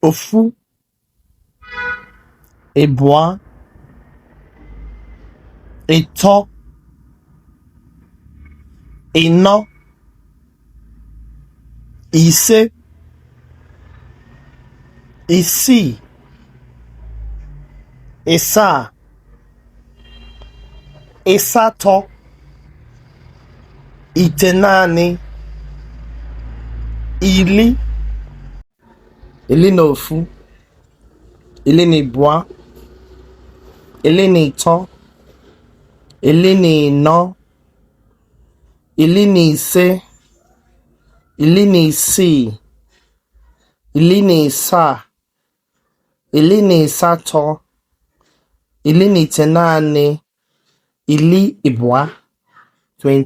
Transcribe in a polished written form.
ofu, ịbụa, ịtọ, ịnọ, ise, isii, ịsaa, ịsatọ, itenaanị, iri, iri na ofu, iri na ịbụa, iri na ịtọ, iri na ịnọ, iri na ise, iri na isii, iri na ịsaa, iri na ịsatọ, iri na itenaanị, iri ịbụa, 20.